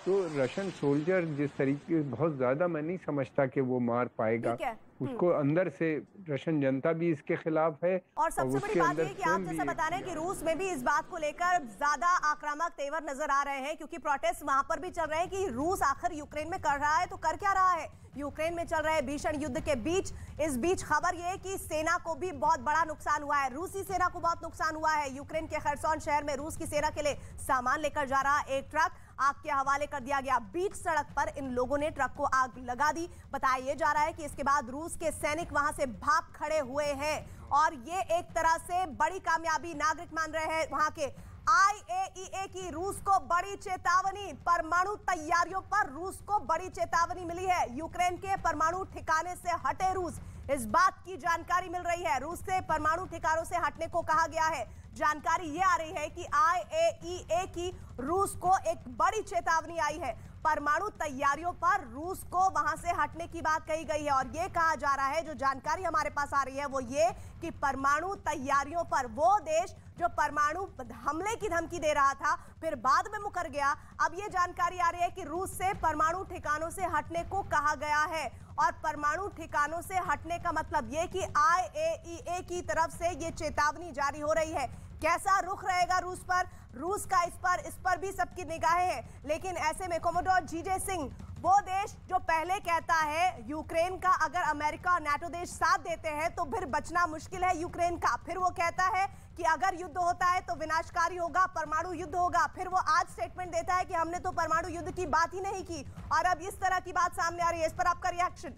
तो रशियन सोल्जर जिस तरीके, बहुत ज़्यादा मैं नहीं समझता कि वो मार पाएगा उसको। अंदर से रशियन जनता भी इसके खिलाफ है। और सबसे बड़ी बात ये कि आप जैसा बता रहे हैं कि रूस में भी इस बात को लेकर ज्यादा आक्रामक तेवर नजर आ रहे हैं, क्योंकि प्रोटेस्ट वहां पर भी चल रहे हैं कि रूस आखिर यूक्रेन में कर रहा है तो कर क्या रहा है। यूक्रेन में चल रहे भीषण युद्ध के बीच इस बीच खबर ये है कि सेना को भी बहुत बड़ा नुकसान हुआ है, रूसी सेना को बहुत नुकसान हुआ है। यूक्रेन के खरसोन शहर में रूस की सेना के लिए सामान लेकर जा रहा एक ट्रक आग के हवाले कर दिया गया। बीच सड़क पर इन लोगों ने ट्रक को आग लगा दी। बताया जा रहा है कि इसके बाद रूस के सैनिक वहां से भाग खड़े हुए हैं और ये एक तरह से बड़ी कामयाबी नागरिक मान रहे हैं वहां के। IAEA की रूस को बड़ी चेतावनी, परमाणु तैयारियों पर रूस को बड़ी चेतावनी मिली है। यूक्रेन के परमाणु ठिकाने से हटे रूस, इस बात की जानकारी मिल रही है। रूस से परमाणु ठिकानों से हटने को कहा गया है। जानकारी ये आ रही है कि IAEA की रूस को एक बड़ी चेतावनी आई है। परमाणु तैयारियों पर रूस को वहां से हटने की बात कही गई है और ये कहा जा रहा है, जो जानकारी हमारे पास आ रही है वो ये कि परमाणु तैयारियों पर वो देश जो परमाणु हमले की धमकी दे रहा था फिर बाद में मुकर गया, अब ये जानकारी आ रही है कि रूस से परमाणु ठिकानों से हटने को कहा गया है। और परमाणु ठिकानों से हटने का मतलब ये कि IAEA की तरफ से ये चेतावनी जारी हो रही है। कैसा रुख रहेगा रूस पर, रूस का इस पर भी सबकी निगाहें हैं। लेकिन ऐसे में कोमोडोर जीजे सिंह, वो देश जो पहले कहता है यूक्रेन का अगर अमेरिका और नाटो देश साथ देते हैं तो फिर बचना मुश्किल है यूक्रेन का, फिर वो कहता है कि अगर युद्ध होता है तो विनाशकारी होगा, परमाणु युद्ध होगा, फिर वो आज स्टेटमेंट देता है कि हमने तो परमाणु युद्ध की बात ही नहीं की, और अब इस तरह की बात सामने आ रही है। इस पर आपका रिएक्शन?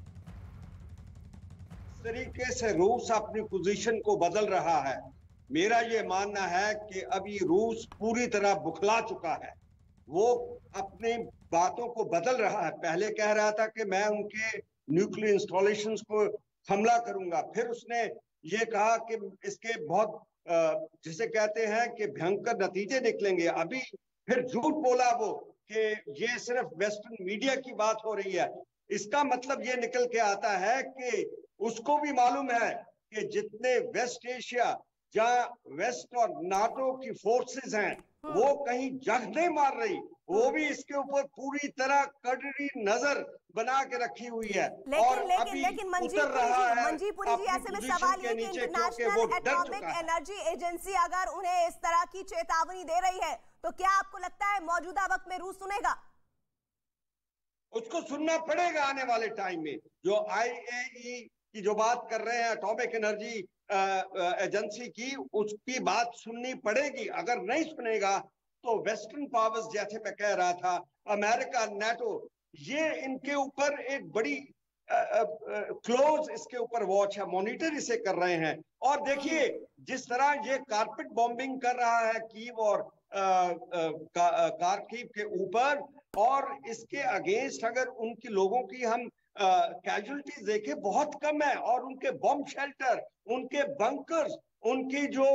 इस तरीके से रूस अपनी पोजीशन को बदल रहा है। मेरा ये मानना है कि अभी रूस पूरी तरह बुखला चुका है, वो अपनी बातों को बदल रहा है। पहले कह रहा था कि मैं उनके न्यूक्लियर इंस्टॉलेशंस को हमला करूंगा, फिर उसने ये कहा कि इसके बहुत जिसे कहते हैं कि भयंकर नतीजे निकलेंगे। अभी फिर झूठ बोला वो कि ये सिर्फ वेस्टर्न मीडिया की बात हो रही है। इसका मतलब ये निकल के आता है कि उसको भी मालूम है कि जितने वेस्ट एशिया जहां वेस्ट और नाटो की फोर्सेस हैं वो कहीं जंग नहीं मार रही, वो भी इसके ऊपर पूरी तरह कड़ी नजर बना के रखी हुई है। लेकिन मंजीपुरी जी, ऐसे में सवाल ये कि इंटरनेशनल एटॉमिक एनर्जी एजेंसी अगर उन्हें इस तरह की चेतावनी दे रही है तो क्या आपको लगता है मौजूदा वक्त में रूस सुनेगा? उसको सुनना पड़ेगा आने वाले टाइम में। जो IAEA की जो बात कर रहे हैं एटॉमिक एनर्जी एजेंसी की, उसकी बात सुननी पड़ेगी। अगर नहीं सुनेगा तो वेस्टर्न पावर्स, जैसे मैं कह रहा था, अमेरिका, नाटो, ये इनके ऊपर एक बड़ी क्लोज इसके ऊपर वॉच है, मॉनिटर इसे कर रहे हैं। और देखिए जिस तरह ये कारपेट बॉम्बिंग कर रहा है कीव और कारकीव के ऊपर, और इसके अगेंस्ट अगर उनकी लोगों की हम कैजुअलिटीज देखे बहुत कम है, और उनके बम शेल्टर, उनके बंकर्स, उनकी जो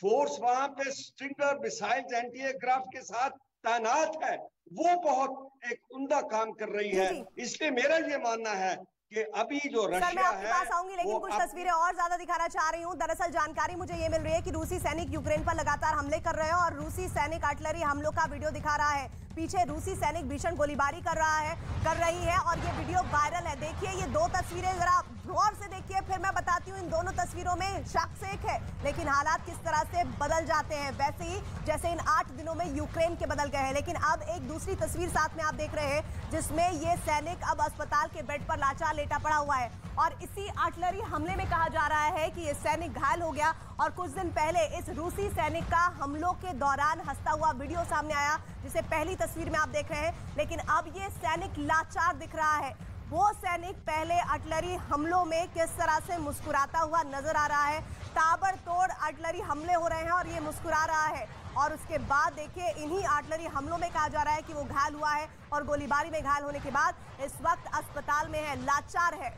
फोर्स वहां पे स्ट्रिंगर मिसाइल्स एंटी एयरक्राफ्ट के साथ तैनात है, वो बहुत एक उम्दा काम कर रही है। इसलिए मेरा ये मानना है कि अभी जो रशिया मैं आपके पास आऊंगी, लेकिन कुछ तस्वीरें और ज्यादा दिखाना चाह रही हूँ। दरअसल जानकारी मुझे ये मिल रही है कि रूसी सैनिक यूक्रेन पर लगातार हमले कर रहे हैं और रूसी सैनिक आर्टिलरी हमलों का वीडियो दिखा रहा है। पीछे रूसी सैनिक भीषण गोलीबारी कर रही है और ये वीडियो वायरल है। देखिए ये दो तस्वीरें जरा गौर से देखिए, फिर मैं बताती हूँ। इन दोनों तस्वीरों में शख्स एक है, लेकिन हालात किस तरह से बदल जाते हैं, वैसे ही जैसे इन 8 दिनों में यूक्रेन के बदल गए हैं। लेकिन अब एक दूसरी तस्वीर साथ में आप देख रहे हैं जिसमें ये सैनिक अब अस्पताल के बेड पर लाचार लेटा पड़ा हुआ है और इसी आर्टिलरी हमले में कहा जा रहा है कि ये सैनिक घायल हो गया। और कुछ दिन पहले इस रूसी सैनिक का हमलों के दौरान हंसता हुआ वीडियो सामने आया, जिसे पहली तस्वीर में आप देख रहे हैं। लेकिन अब ये सैनिक लाचार दिख रहा है। वो सैनिक पहले आर्टिलरी हमलों में किस तरह से मुस्कुराता हुआ नजर आ रहा है। ताबड़तोड़ आर्टिलरी हमले हो रहे हैं और ये मुस्कुरा रहा है। और उसके बाद देखिए इन्हीं आर्टिलरी हमलों में कहा जा रहा है कि वो घायल हुआ है और गोलीबारी में घायल होने के बाद इस वक्त अस्पताल में है, लाचार है।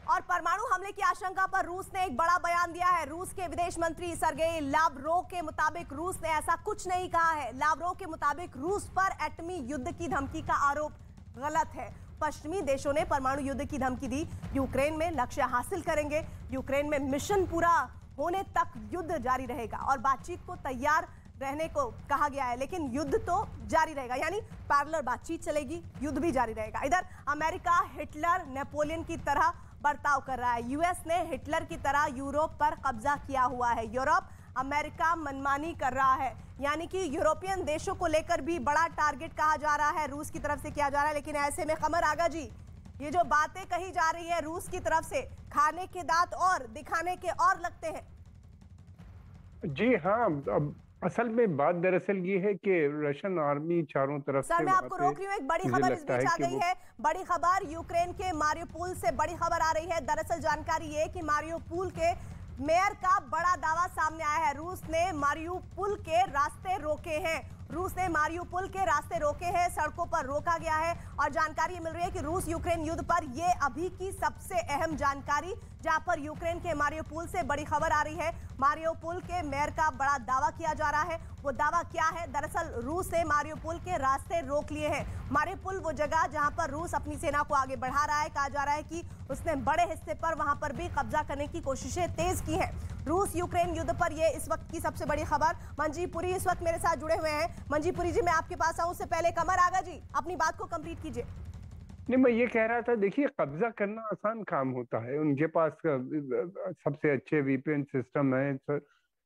और परमाणु हमले की आशंका पर रूस ने एक बड़ा बयान दिया है। रूस के विदेश मंत्री सर्गेई लावरोव के मुताबिक रूस ने ऐसा कुछ नहीं कहा है। लावरोव के मुताबिक रूस पर एटमी युद्ध की धमकी का आरोप गलत है। पश्चिमी देशों ने परमाणु युद्ध की धमकी दी। यूक्रेन में लक्ष्य हासिल करेंगे। यूक्रेन में मिशन पूरा होने तक युद्ध जारी रहेगा और बातचीत को तैयार रहने को कहा गया है, लेकिन युद्ध तो जारी रहेगा, यानी पैरेलल बातचीत चलेगी, युद्ध भी जारी रहेगा। इधर अमेरिका हिटलर नेपोलियन की तरह बर्ताव कर रहा है। यूएस ने हिटलर की तरह यूरोप पर कब्जा किया हुआ है। यूरोप अमेरिका मनमानी कर रहा है, यानी कि यूरोपियन देशों को लेकर भी बड़ा टारगेट कहा जा रहा है, रूस की तरफ से किया जा रहा है। लेकिन ऐसे में कमर आगा जी, ये जो बातें कही जा रही है रूस की तरफ से, खाने के दांत और दिखाने के और लगते हैं। जी हाँ, अब असल में बात दरअसल ये है कि रशियन आर्मी चारों तरफ से, सर मैं आपको रोक रही हूँ, एक बड़ी खबर इस बीच आ गई है। बड़ी खबर यूक्रेन के मारियोपोल से बड़ी खबर आ रही है। दरअसल जानकारी ये कि मारियोपोल के मेयर का बड़ा दावा सामने आया है। रूस ने मारियोपोल के रास्ते रोके हैं। रूस ने मारियोपोल के रास्ते रोके हैं, सड़कों पर रोका गया है। और जानकारी मिल रही है कि रूस यूक्रेन युद्ध पर ये अभी की सबसे अहम जानकारी, जहां पर यूक्रेन के मारियोपोल से बड़ी खबर आ रही है। मारियोपोल के मेयर का बड़ा दावा किया जा रहा है। वो दावा क्या है? दरअसल रूस ने मारियोपोल के रास्ते रोक लिए हैं। मारियोपोल वो जगह जहां पर रूस अपनी सेना को आगे बढ़ा रहा है। कहा जा रहा है कि उसने बड़े हिस्से पर वहां पर भी कब्जा करने की कोशिशें तेज की हैं। रूस यूक्रेन युद्ध पर ये इस वक्त की सबसे बड़ी खबर। मंजीव पुरी इस वक्त मेरे साथ जुड़े हुए हैं। मंजीव पुरी जी, मैं आपके पास आऊं उससे पहले कमर आगा जी अपनी बात को कंप्लीट कीजिए। नहीं, मैं ये कह रहा था, देखिए कब्जा करना आसान काम होता है। उनके पास सबसे अच्छे वीपीएन सिस्टम है,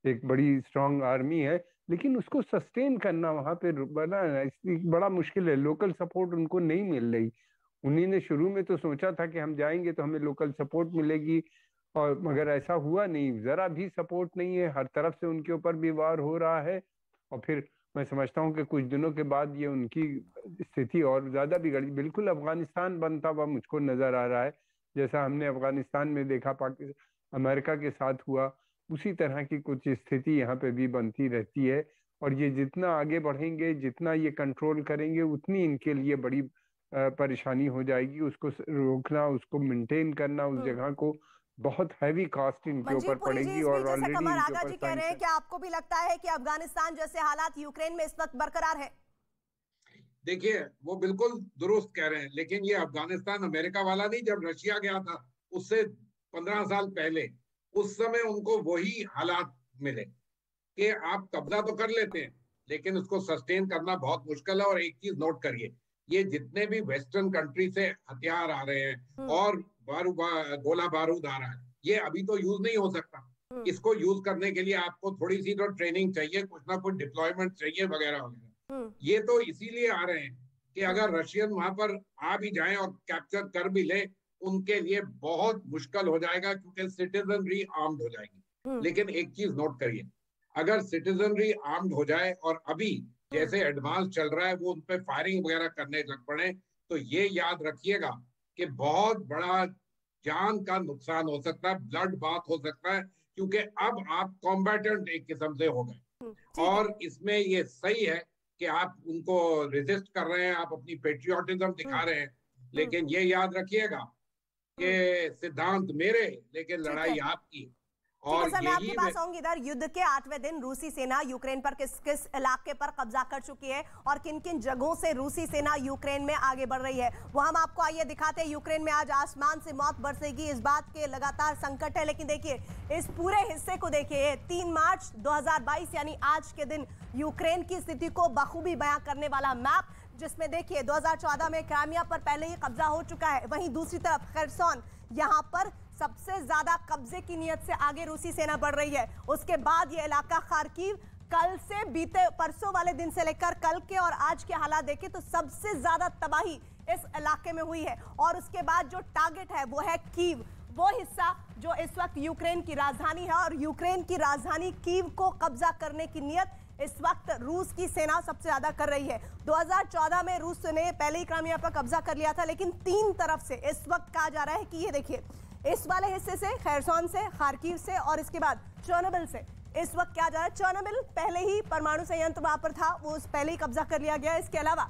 एक बड़ी स्ट्रांग आर्मी है, लेकिन उसको सस्टेन करना वहां पे बनाना बड़ा मुश्किल है। लोकल सपोर्ट उनको नहीं मिल रही। उन्हीं ने शुरू में तो सोचा था कि हम जाएंगे तो हमें लोकल सपोर्ट मिलेगी, और मगर ऐसा हुआ नहीं। जरा भी सपोर्ट नहीं है, हर तरफ से उनके ऊपर भी वार हो रहा है। और फिर मैं समझता हूँ कि कुछ दिनों के बाद ये उनकी स्थिति और ज्यादा बिगड़ी। बिल्कुल अफगानिस्तान बनता हुआ मुझको नजर आ रहा है, जैसा हमने अफगानिस्तान में देखा, अमेरिका के साथ हुआ, उसी तरह की कुछ स्थिति यहाँ पे भी बनती रहती है। और ये जितना आगे बढ़ेंगे, जितना ये कंट्रोल करेंगे, उतनी इनके लिए बड़ी परेशानी हो जाएगी। उसको रोकना, उसको मेंटेन करना, उस जगह को बहुत हैवी कॉस्ट इनके ऊपर पड़ेगी। और ऑलरेडी कमर आगा जी कह रहे हैं कि आपको भी लगता है कि अफगानिस्तान जैसे हालात यूक्रेन में इस वक्त बरकरार है? देखिए, वो बिल्कुल दुरुस्त कह रहे हैं, लेकिन ये अफगानिस्तान अमेरिका वाला नहीं। जब रशिया गया था उससे 15 साल पहले, उस समय उनको वही हालात मिले कि आप कब्जा तो कर लेते हैं, लेकिन उसको सस्टेन करना बहुत मुश्किल है। और एक चीज नोट करिए, ये जितने भी वेस्टर्न कंट्री से हथियार आ रहे हैं और गोला बारूद आ रहा है, ये अभी तो यूज नहीं हो सकता। इसको यूज करने के लिए आपको थोड़ी सी तो ट्रेनिंग चाहिए, कुछ ना कुछ डिप्लॉयमेंट चाहिए, वगैरह वगैरह। ये तो इसीलिए आ रहे हैं कि अगर रशियन वहां पर आ भी जाएं और कैप्चर कर भी ले, उनके लिए बहुत मुश्किल हो जाएगा, क्योंकि सिटीजनरी आर्म्ड हो जाएगी। लेकिन एक चीज नोट करिए, अगर सिटीजनरी आर्म्ड हो जाए और अभी जैसे एडवांस चल रहा है वो उन पे फायरिंग वगैरह करने लग पड़े, तो ये याद रखिएगा कि बहुत बड़ा जान का नुकसान हो सकता है, ब्लड बाथ हो सकता है, क्योंकि अब आप कॉम्बैटेंट एक किस्म से हो गए। और इसमें ये सही है कि आप उनको रेजिस्ट कर रहे हैं, आप अपनी पेट्रियोटिज्म दिखा रहे हैं, लेकिन ये याद रखिएगा कि सिद्धांत मेरे, लेकिन लड़ाई आपकी। और सर, मैं आपके पास आऊंगी। इधर युद्ध के 8वें दिन रूसी सेना यूक्रेन पर किस किस इलाके पर कब्जा कर चुकी है और किन किन जगहों से रूसी सेना यूक्रेन में आगे बढ़ रही है, वो हम आपको आइए दिखाते हैं। यूक्रेन में आज आसमान से मौत बरसेगी, इस बात के लगातार संकट है। लेकिन देखिए इस पूरे हिस्से को देखिए, 3 मार्च 2022 यानी आज के दिन यूक्रेन की स्थिति को बखूबी बयां करने वाला मैप, जिसमें देखिए 2014 में क्राइमिया पर पहले ही कब्जा हो चुका है। वहीं दूसरी तरफ खरसोन, यहाँ पर सबसे ज्यादा कब्जे की नीयत से आगे रूसी सेना बढ़ रही है। उसके बाद ये इलाका खार्किव, कल से बीते परसों वाले दिन से लेकर कल के और आज के हालात देखें तो सबसे ज्यादा तबाही इस इलाके में हुई है। और उसके बाद जो टारगेट है वो है कीव, वो हिस्सा जो इस वक्त यूक्रेन की राजधानी है। और यूक्रेन की राजधानी कीव को कब्जा करने की नीयत इस वक्त रूस की सेना सबसे ज्यादा कर रही है। 2014 में रूस ने पहले ही क्राइमिया पर कब्जा कर लिया था, लेकिन 3 तरफ से इस वक्त कहा जा रहा है कि ये देखिए इस वाले हिस्से से, खैरसोन से, खार्किव से और इसके बाद चर्नोबिल से इस वक्त क्या जा रहा है। चर्नोबिल पहले ही परमाणु संयंत्र वहां पर था, वो पहले ही कब्जा कर लिया गया। इसके अलावा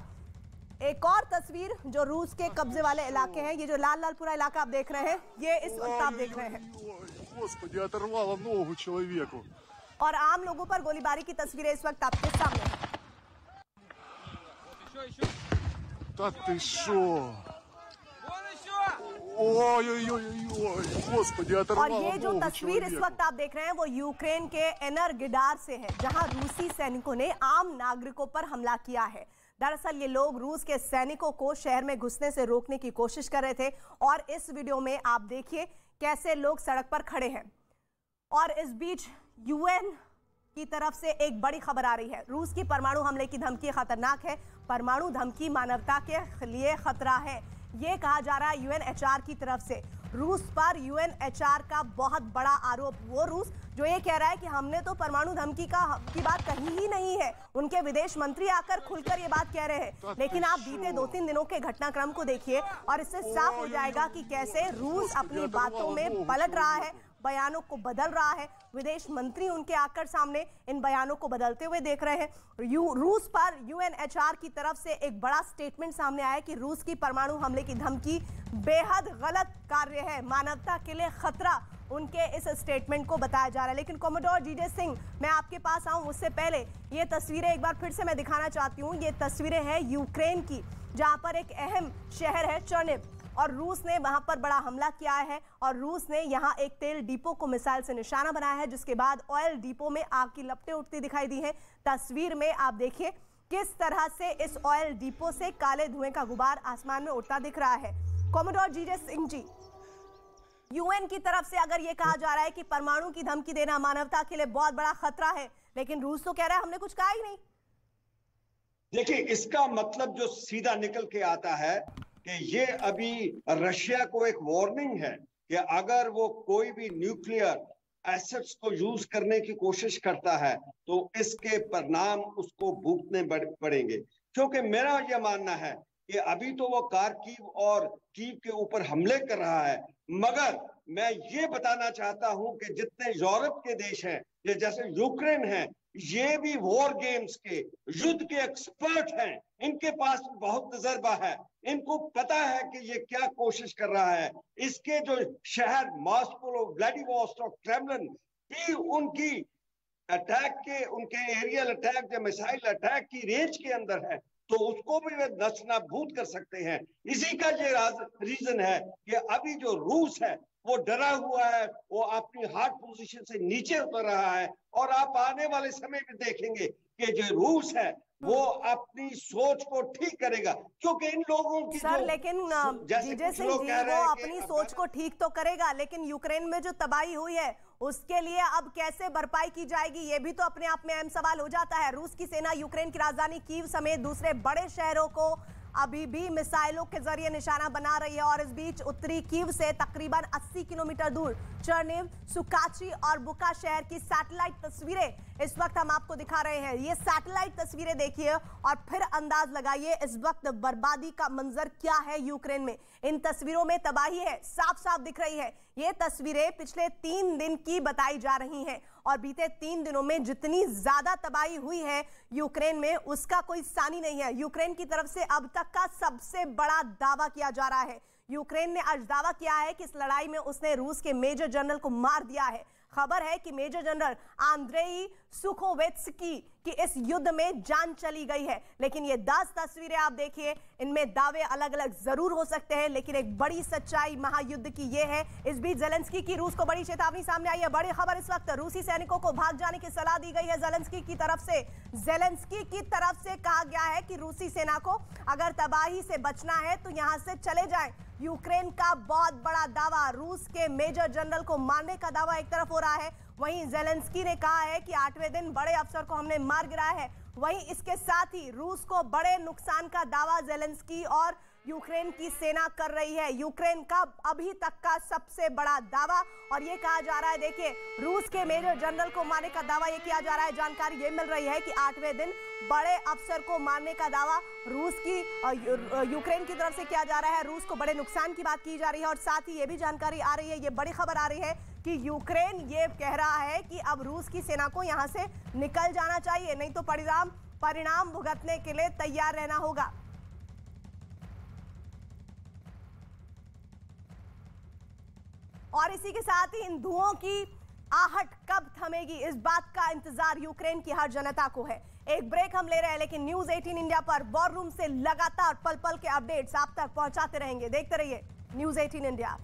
एक और तस्वीर जो रूस के कब्जे वाले इलाके हैं, ये जो लाल लाल पूरा इलाका आप देख रहे हैं, ये इस वक्त आप देख रहे हैं। Господи, оторвало ногу человеку. और आम लोगों पर गोलीबारी की तस्वीरें इस वक्त आपके सामने हैं। Да ты шо? Ой-ой-ой-ой, Господи, और оторвало ये जो ногу तस्वीर इस человеку. वक्त आप देख रहे हैं वो यूक्रेन के एनरगिडार से है, जहां रूसी सैनिकों ने आम नागरिकों पर हमला किया है। दरअसल ये लोग रूस के सैनिकों को शहर में घुसने से रोकने की कोशिश कर रहे थे और इस वीडियो में आप देखिए कैसे लोग सड़क पर खड़े हैं। और इस बीच यूएन की तरफ से एक बड़ी खबर आ रही है। रूस की परमाणु हमले की धमकी खतरनाक है, परमाणु धमकी मानवता के लिए खतरा है, ये कहा जा रहा है यूएनएचआर की तरफ से। रूस पर यूएनएचआर का बहुत बड़ा आरोप, वो रूस जो ये कह रहा है कि हमने तो परमाणु धमकी की बात कही ही नहीं है। उनके विदेश मंत्री आकर खुलकर ये बात कह रहे हैं। लेकिन आप बीते 2-3 दिनों के घटनाक्रम को देखिए और इससे साफ हो जाएगा कि कैसे रूस अपनी बातों में पलट रहा है, बयानों को बदल रहा है। विदेश मंत्री उनके आकर सामने इन बयानों को बदलते हुए देख रहे हैं। रूस पर यूएनएचआर की तरफ से एक बड़ा स्टेटमेंट सामने आया कि रूस की परमाणु हमले की धमकी बेहद गलत कार्य है, मानवता के लिए खतरा, उनके इस स्टेटमेंट को बताया जा रहा है। लेकिन कॉमोडोर जीजे सिंह, मैं आपके पास आऊं उससे पहले ये तस्वीरें एक बार फिर से मैं दिखाना चाहती हूँ। ये तस्वीरें हैं यूक्रेन की, जहां पर एक अहम शहर है चर्निव, और रूस ने वहां पर बड़ा हमला किया है और रूस ने यहां एक तेल डिपो को मिसाइल से निशाना बनाया है, जिसके बाद ऑयल डिपो में आग की लपटें उठती दिखाई दी हैं। तस्वीर में आप देखिए किस तरह से इस ऑयल डिपो से काले धुएं का गुबार आसमान में उड़ता दिख रहा है। कॉमोडोर जीजे सिंह जी, यूएन की तरफ से अगर ये कहा जा रहा है कि परमाणु की धमकी देना मानवता के लिए बहुत बड़ा खतरा है, लेकिन रूस तो कह रहा है हमने कुछ कहा ही नहीं। देखिए, इसका मतलब जो सीधा निकल के आता है कि ये अभी रशिया को एक वार्निंग है कि अगर वो कोई भी न्यूक्लियर एसेट्स को यूज करने की कोशिश करता है तो इसके परिणाम उसको भुगतने पड़ेंगे। क्योंकि मेरा यह मानना है कि अभी तो वो खार्किव और कीव के ऊपर हमले कर रहा है, मगर मैं ये बताना चाहता हूं कि जितने यूरोप के देश हैं, ये जैसे यूक्रेन है, ये भी वॉर गेम्स के युद्ध के एक्सपर्ट हैं, इनके पास बहुत तजर्बा है, इनको पता है कि ये क्या कोशिश कर रहा है। इसके जो शहर मॉस्को, व्लादिवोस्टॉक, क्रेमलिन भी उनकी अटैक के, उनके एरियल अटैक या मिसाइल अटैक की रेंज के अंदर है, तो उसको भी वे नस्तानाबूद कर सकते हैं। इसी का ये रीजन है कि अभी जो रूस है वो डरा हुआ है, वो अपनी हार्ड पोजीशन से नीचे उतर रहा है। और आप आने वाले समय में देखेंगे कि जो रूस है वो अपनी सोच को ठीक करेगा, क्योंकि इन लोगों की सर, लेकिन जीजे सिंह जी, वो अपनी सोच को ठीक तो करेगा, लेकिन यूक्रेन में जो तबाही हुई है उसके लिए अब कैसे भरपाई की जाएगी, ये भी तो अपने आप में अहम सवाल हो जाता है। रूस की सेना यूक्रेन की राजधानी कीव समेत दूसरे बड़े शहरों को अभी भी मिसाइलों के जरिए निशाना बना रही है और इस बीच उत्तरी कीव से तकरीबन 80 किलोमीटर दूर चर्निव, सुकाची और बुका शहर की सैटेलाइट तस्वीरें इस वक्त हम आपको दिखा रहे हैं। ये सैटेलाइट तस्वीरें देखिए और फिर अंदाज लगाइए इस वक्त बर्बादी का मंजर क्या है यूक्रेन में। इन तस्वीरों में तबाही है, साफ साफ दिख रही है। ये तस्वीरें पिछले 3 दिन की बताई जा रही हैं और बीते 3 दिनों में जितनी ज्यादा तबाही हुई है यूक्रेन में उसका कोई सानी नहीं है। यूक्रेन की तरफ से अब तक का सबसे बड़ा दावा किया जा रहा है। यूक्रेन ने आज दावा किया है कि इस लड़ाई में उसने रूस के मेजर जनरल को मार दिया है। खबर है कि मेजर जनरल आंद्रेई सुखोवेत्स्की की इस युद्ध में जान चली गई है। लेकिन ये 10 तस्वीरें आप देखिए, इनमें दावे अलग अलग जरूर हो सकते हैं, लेकिन एक बड़ी सच्चाई महायुद्ध की ये है। इस बीच जेलेंस्की की रूस को बड़ी चेतावनी सामने आई है। बड़ी खबर इस वक्त, रूसी सैनिकों को भाग जाने की सलाह दी गई है जेलेंस्की की तरफ से। जेलेंस्की की तरफ से कहा गया है कि रूसी सेना को अगर तबाही से बचना है तो यहां से चले जाएं। यूक्रेन का बहुत बड़ा दावा, रूस के मेजर जनरल को मारने का दावा एक तरफ हो रहा है, वहीं जेलेंस्की ने कहा है कि 8वें दिन बड़े अफसर को हमने मार गिराया है। वहीं इसके साथ ही रूस को बड़े नुकसान का दावा जेलेंस्की और यूक्रेन की सेना कर रही है। यूक्रेन का अभी तक का सबसे बड़ा दावा, और ये कहा जा रहा है, देखिए, रूस के मेजर जनरल को मारने का दावा ये किया जा रहा है। जानकारी ये मिल रही है कि 8वें दिन बड़े अफसर को मारने का दावा रूस की यूक्रेन की तरफ से किया जा रहा है। रूस को बड़े नुकसान की बात की जा रही है और साथ ही ये भी जानकारी आ रही है, ये बड़ी खबर आ रही है कि यूक्रेन ये कह रहा है कि अब रूस की सेना को यहां से निकल जाना चाहिए, नहीं तो परिणाम भुगतने के लिए तैयार रहना होगा। और इसी के साथ ही इन धुओं की आहट कब थमेगी, इस बात का इंतजार यूक्रेन की हर जनता को है। एक ब्रेक हम ले रहे हैं, लेकिन न्यूज 18 इंडिया पर वॉर रूम से लगातार पल पल के अपडेट्स आप तक पहुंचाते रहेंगे। देखते रहिए न्यूज 18 इंडिया।